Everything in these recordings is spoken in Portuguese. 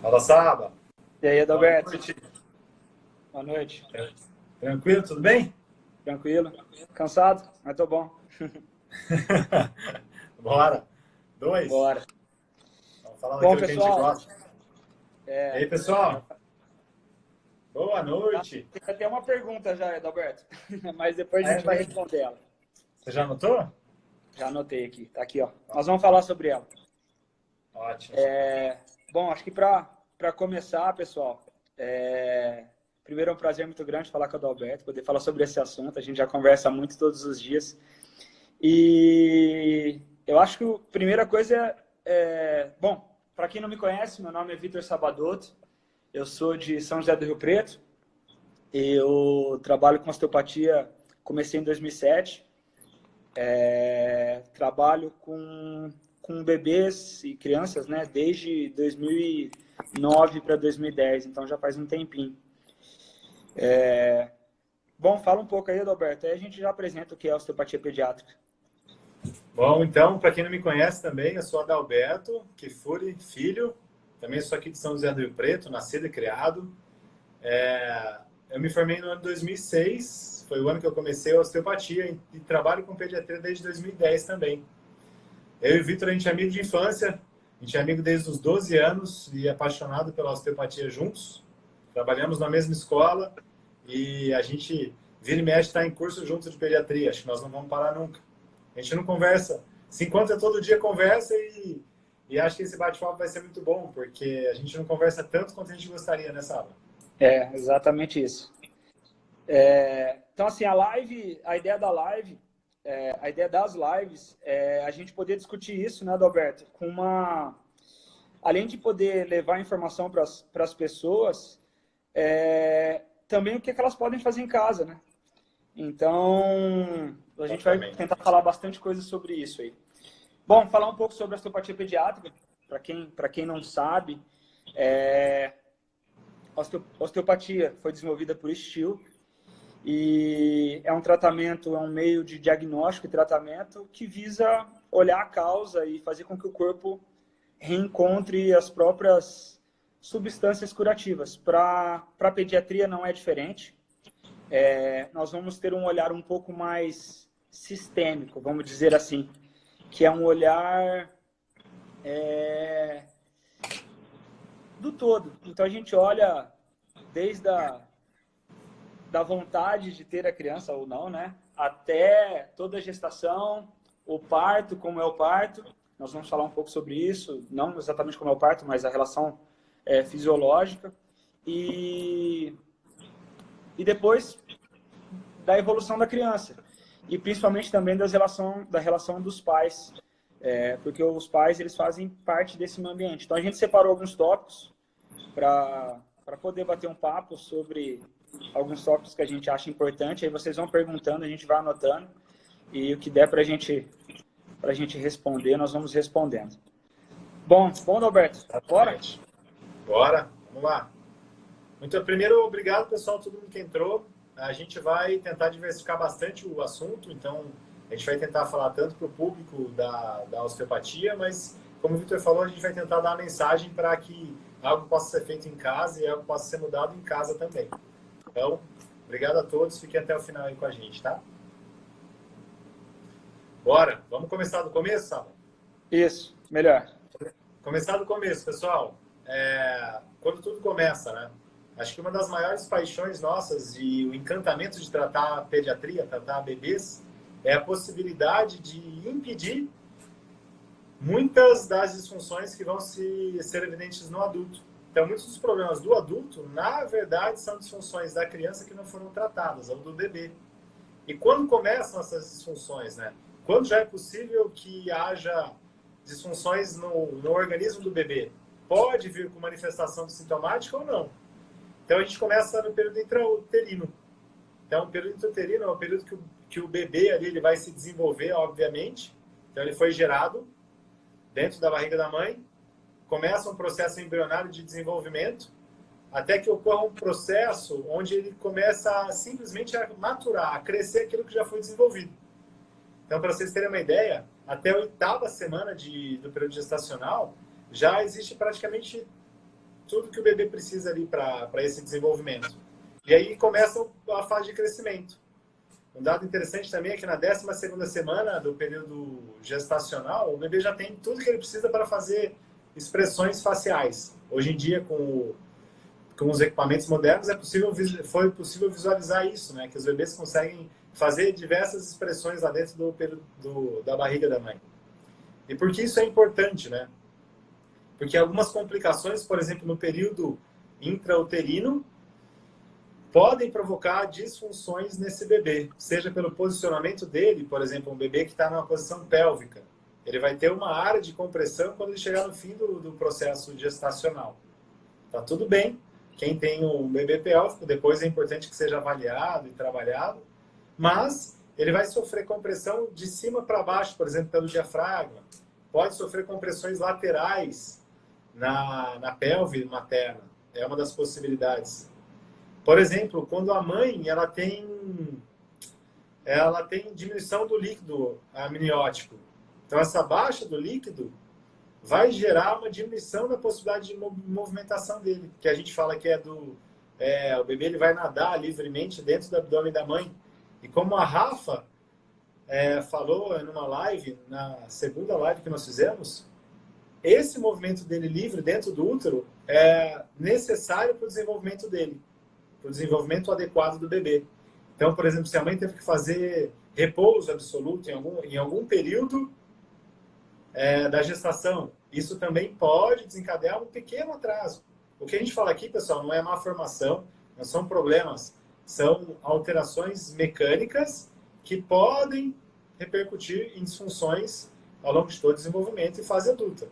Fala, Saba. E aí, Boa Adalberto? noite. Boa noite. Tranquilo, tudo bem? Tranquilo? Cansado? Mas tô bom. Bora. Dois. Bora. Vamos falar Bom, daquilo que a gente pessoal, gosta. E aí, já pessoal? Boa tá, noite. tem até uma pergunta já, Adalberto, mas depois a É gente vai mesmo? responder ela. Você já anotou? Já anotei aqui, tá aqui, ó. Nós vamos falar sobre ela. Ótimo. Bom, acho que para começar, pessoal, primeiro é um prazer muito grande falar com o Adalberto, poder falar sobre esse assunto. A gente já conversa muito todos os dias. E eu acho que a primeira coisa bom, para quem não me conhece, meu nome é Vitor Sabadoto, eu sou de São José do Rio Preto, eu trabalho com osteopatia, comecei em 2007, trabalho com bebês e crianças, né, desde 2009 para 2010, então já faz um tempinho. Bom, fala um pouco aí, Adalberto, aí a gente já apresenta o que é osteopatia pediátrica. Bom, então, para quem não me conhece também, eu sou Adalberto Kifuri Filho. Também sou aqui de São José do Rio Preto, nascido e criado. Eu me formei no ano de 2006, foi o ano que eu comecei a osteopatia e trabalho com pediatria desde 2010 também. Eu e o Vitor, a gente é amigo de infância, a gente é amigo desde os 12 anos e apaixonado pela osteopatia juntos. Trabalhamos na mesma escola e a gente vira e mexe está em curso junto de pediatria. Acho que nós não vamos parar nunca. A gente não conversa, se encontra todo dia, conversa e acho que esse bate-papo vai ser muito bom, porque a gente não conversa tanto quanto a gente gostaria, né, Saba? É, exatamente isso. Então, assim, a ideia da live, a ideia das lives é a gente poder discutir isso, né, Adalberto, além de poder levar informação para as pessoas, também o que elas podem fazer em casa, né? Então, a gente vai Exatamente. tentar falar bastante coisa sobre isso aí. Bom, falar um pouco sobre a osteopatia pediátrica, para quem não sabe, a osteopatia foi desenvolvida por Still, e é um tratamento, é um meio de diagnóstico e tratamento que visa olhar a causa e fazer com que o corpo reencontre as próprias substâncias curativas. Para a pediatria não é diferente. Nós vamos ter um olhar um pouco mais sistêmico, vamos dizer assim, que é um olhar do todo. Então a gente olha desde da vontade de ter a criança ou não, né? Até toda a gestação, o parto, como é o parto. Nós vamos falar um pouco sobre isso, não exatamente como é o parto, mas a relação fisiológica. E, e depois da evolução da criança. E principalmente também da relação dos pais. Porque os pais eles fazem parte desse meio ambiente. Então a gente separou alguns tópicos para poder bater um papo sobre alguns tópicos que a gente acha importante. Aí vocês vão perguntando, a gente vai anotando e o que der para a gente responder, nós vamos respondendo. Bom, Alberto, bora? Exatamente. Bora, vamos lá. Muito primeiro, obrigado pessoal, todo mundo que entrou. A gente vai tentar diversificar bastante o assunto, então a gente vai tentar falar tanto para o público da osteopatia, mas como o Vitor falou, a gente vai tentar dar uma mensagem para que algo possa ser feito em casa e algo possa ser mudado em casa também. Então, obrigado a todos, fiquem até o final aí com a gente, tá? Bora, vamos começar do começo, Saba? Isso, melhor. Começar do começo, pessoal. Quando tudo começa, né? Acho que uma das maiores paixões nossas e o encantamento de tratar a pediatria, tratar bebês, é a possibilidade de impedir muitas das disfunções que vão ser evidentes no adulto. Então, muitos dos problemas do adulto, na verdade, são disfunções da criança que não foram tratadas, ou do bebê. E quando começam essas disfunções, né? Quando já é possível que haja disfunções no organismo do bebê, pode vir com manifestação sintomática ou não. Então, a gente começa no período intrauterino. Então, o período intrauterino é o período que o bebê ali ele vai se desenvolver, obviamente. Então, ele foi gerado dentro da barriga da mãe, começa um processo embrionário de desenvolvimento, até que ocorra um processo onde ele começa simplesmente a maturar, a crescer aquilo que já foi desenvolvido. Então, para vocês terem uma ideia, até a 8ª semana do período gestacional, já existe praticamente tudo que o bebê precisa ali para esse desenvolvimento. E aí começa a fase de crescimento. Um dado interessante também é que na 12ª semana do período gestacional, o bebê já tem tudo que ele precisa para fazer expressões faciais. Hoje em dia, com os equipamentos modernos, foi possível visualizar isso, né? Que os bebês conseguem fazer diversas expressões lá dentro da barriga da mãe. E por que isso é importante, né? Porque algumas complicações, por exemplo, no período intrauterino, podem provocar disfunções nesse bebê, seja pelo posicionamento dele, por exemplo, um bebê que está numa posição pélvica. Ele vai ter uma área de compressão quando ele chegar no fim do processo gestacional. Tá tudo bem. Quem tem um bebê pélvico, depois é importante que seja avaliado e trabalhado, mas ele vai sofrer compressão de cima para baixo, por exemplo, pelo diafragma. Pode sofrer compressões laterais na pelve materna. É uma das possibilidades. Por exemplo, quando a mãe ela tem diminuição do líquido amniótico. Então, essa baixa do líquido vai gerar uma diminuição da possibilidade de movimentação dele, que a gente fala que o bebê ele vai nadar livremente dentro do abdômen da mãe. E como a Rafa falou numa live, na segunda live que nós fizemos, esse movimento dele livre dentro do útero é necessário para o desenvolvimento dele, para o desenvolvimento adequado do bebê. Então, por exemplo, se a mãe teve que fazer repouso absoluto em algum período da gestação, isso também pode desencadear um pequeno atraso. O que a gente fala aqui, pessoal, não é má formação, não são problemas, são alterações mecânicas que podem repercutir em disfunções ao longo de todo o desenvolvimento e fase adulta.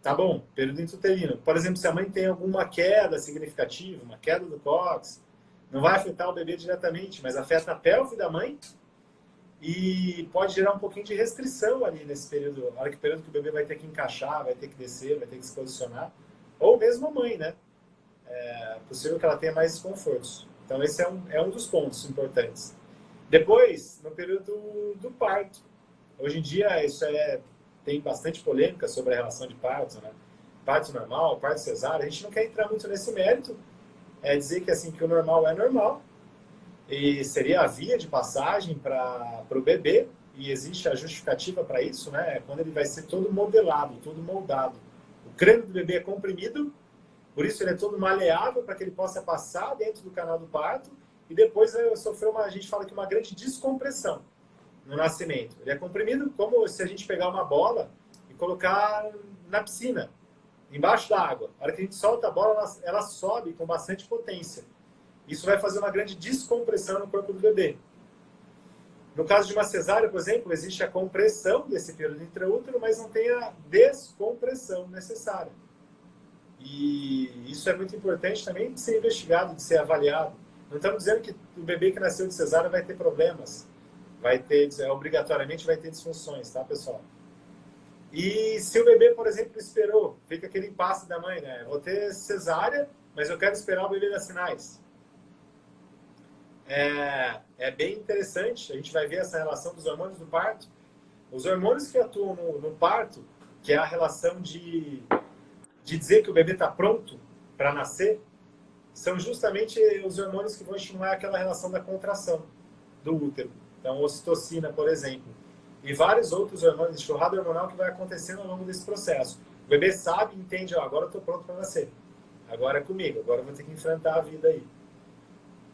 Tá bom, período intrauterino. Por exemplo, se a mãe tem alguma queda significativa, uma queda do cóccix, não vai afetar o bebê diretamente, mas afeta a pelve da mãe e pode gerar um pouquinho de restrição ali nesse período, na hora que o período que o bebê vai ter que encaixar, vai ter que descer, vai ter que se posicionar, ou mesmo a mãe, né? É possível que ela tenha mais desconfortos. Então, esse é um dos pontos importantes. Depois, no período do parto. Hoje em dia, tem bastante polêmica sobre a relação de parto, né? Parto normal, parto cesárea. A gente não quer entrar muito nesse mérito. É dizer que, assim, que o normal é normal. E seria a via de passagem para o bebê. E existe a justificativa para isso, né? É quando ele vai ser todo modelado, todo moldado. O crânio do bebê é comprimido, por isso ele é todo maleável para que ele possa passar dentro do canal do parto e depois sofrer a gente fala que uma grande descompressão no nascimento. Ele é comprimido como se a gente pegar uma bola e colocar na piscina, embaixo da água. A hora que a gente solta a bola, ela sobe com bastante potência. Isso vai fazer uma grande descompressão no corpo do bebê. No caso de uma cesárea, por exemplo, existe a compressão desse período intraútero, mas não tem a descompressão necessária. E isso é muito importante também de ser investigado, de ser avaliado. Não estamos dizendo que o bebê que nasceu de cesárea vai ter problemas. Obrigatoriamente vai ter disfunções, tá, pessoal? E se o bebê, por exemplo, esperou, fica aquele impasse da mãe, né? Eu vou ter cesárea, mas eu quero esperar o bebê dar sinais. É bem interessante, a gente vai ver essa relação dos hormônios do parto. Os hormônios que atuam no parto, que é a relação de dizer que o bebê está pronto para nascer, são justamente os hormônios que vão estimular aquela relação da contração do útero. Então, ocitocina, por exemplo. E vários outros hormônios, enxurrada hormonal que vai acontecendo ao longo desse processo. O bebê sabe, entende, agora eu estou pronto para nascer. Agora é comigo, agora eu vou ter que enfrentar a vida aí.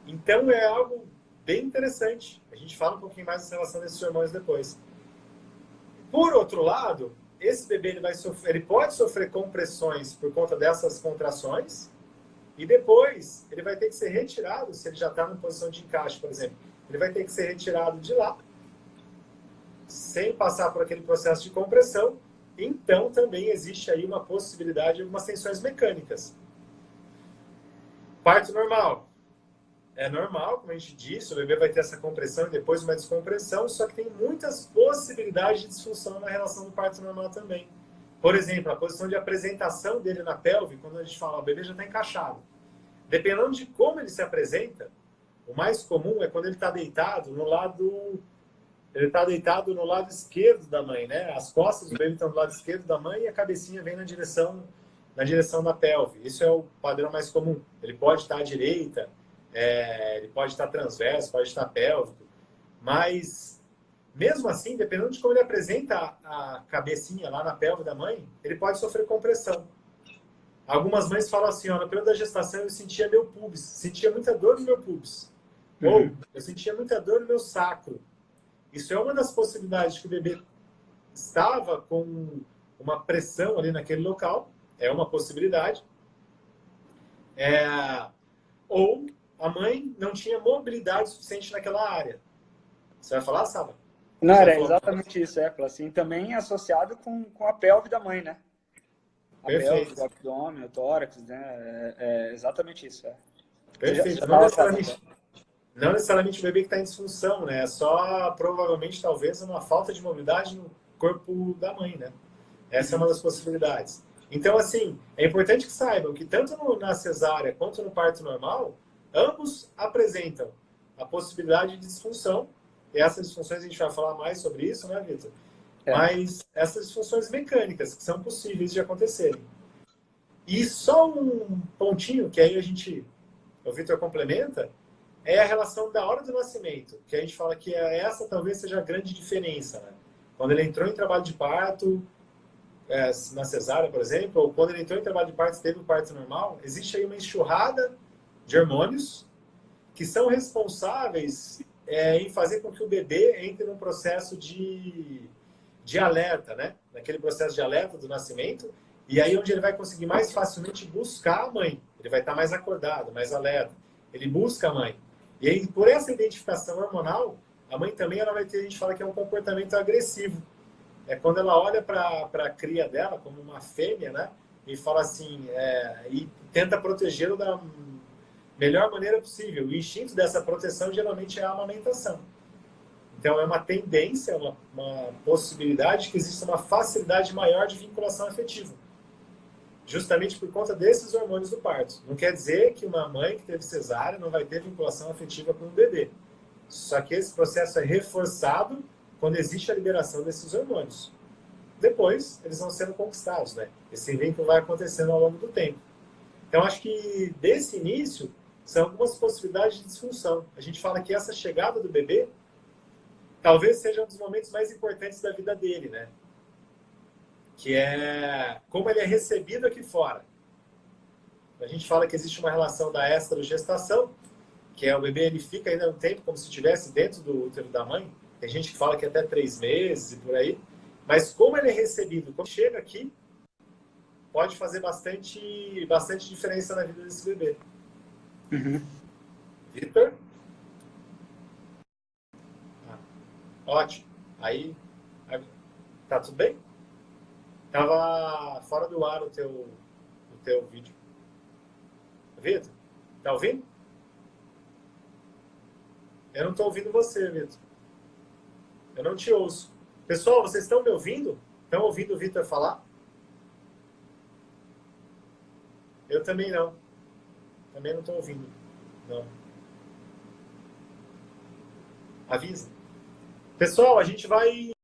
Então, é algo bem interessante. A gente fala um pouquinho mais dessa relação desses hormônios depois. Por outro lado, esse bebê ele pode sofrer compressões por conta dessas contrações e depois ele vai ter que ser retirado, se ele já está numa posição de encaixe, por exemplo. Ele vai ter que ser retirado de lá, sem passar por aquele processo de compressão. Então, também existe aí uma possibilidade de algumas tensões mecânicas. Parto normal. É normal, como a gente disse, o bebê vai ter essa compressão e depois uma descompressão, só que tem muitas possibilidades de disfunção na relação do parto normal também. Por exemplo, a posição de apresentação dele na pelve, quando a gente fala, o bebê já está encaixado. Dependendo de como ele se apresenta, o mais comum é quando ele está deitado no lado... Ele está deitado no lado esquerdo da mãe, né? As costas do bebê estão do lado esquerdo da mãe e a cabecinha vem na direção na direção da pelve. Isso é o padrão mais comum. Ele pode estar à direita, ele pode estar transverso, pode estar pélvico, mas mesmo assim, dependendo de como ele apresenta a cabecinha lá na pelve da mãe, ele pode sofrer compressão. Algumas mães falam assim, ó, no período da gestação eu sentia meu pubis, sentia muita dor no meu pubis. Ou eu sentia muita dor no meu sacro. Isso é uma das possibilidades de que o bebê estava com uma pressão ali naquele local, é uma possibilidade. Ou a mãe não tinha mobilidade suficiente naquela área. Você vai falar, Saba? Não, era exatamente isso, assim, também associado com a pelve da mãe, né? A pelve, o abdômen, o tórax, né? É exatamente isso. Perfeito. Não necessariamente o bebê que está em disfunção, né? É só, provavelmente, talvez, uma falta de mobilidade no corpo da mãe, né? Essa é uma das possibilidades. Então, assim, é importante que saibam que tanto na cesárea quanto no parto normal, ambos apresentam a possibilidade de disfunção. E essas disfunções, a gente vai falar mais sobre isso, né, Vitor? Mas essas disfunções mecânicas que são possíveis de acontecerem. E só um pontinho que aí o Vitor complementa, é a relação da hora do nascimento, que a gente fala que essa talvez seja a grande diferença, né? Quando ele entrou em trabalho de parto, na cesárea, por exemplo, ou quando ele entrou em trabalho de parto e teve o parto normal, existe aí uma enxurrada de hormônios que são responsáveis em fazer com que o bebê entre num processo de alerta, né? Naquele processo de alerta do nascimento, e aí onde ele vai conseguir mais facilmente buscar a mãe. Ele vai estar mais acordado, mais alerta. Ele busca a mãe. E aí, por essa identificação hormonal, a mãe também ela vai ter, a gente fala que é um comportamento agressivo. É quando ela olha para a cria dela como uma fêmea, né? E fala assim, e tenta protegê-lo da melhor maneira possível. O instinto dessa proteção geralmente é a amamentação. Então é uma tendência, uma possibilidade que exista uma facilidade maior de vinculação afetiva. Justamente por conta desses hormônios do parto. Não quer dizer que uma mãe que teve cesárea não vai ter vinculação afetiva com o bebê. Só que esse processo é reforçado quando existe a liberação desses hormônios. Depois, eles vão sendo conquistados, né? Esse vínculo vai acontecendo ao longo do tempo. Então, acho que desse início, são algumas possibilidades de disfunção. A gente fala que essa chegada do bebê talvez seja um dos momentos mais importantes da vida dele, né? Que é como ele é recebido aqui fora. A gente fala que existe uma relação da estrogestação, que é o bebê, ele fica ainda um tempo como se estivesse dentro do útero da mãe. Tem gente que fala que até 3 meses e por aí. Mas como ele é recebido, quando chega aqui, pode fazer bastante diferença na vida desse bebê. Vitor? Ótimo. Aí, tá tudo bem? Tava fora do ar o teu vídeo. Vitor, tá ouvindo? Eu não tô ouvindo você, Vitor. Eu não te ouço. Pessoal, vocês estão me ouvindo? Estão ouvindo o Vitor falar? Eu também não. Também não estou ouvindo. Não. Avisa. Pessoal, a gente vai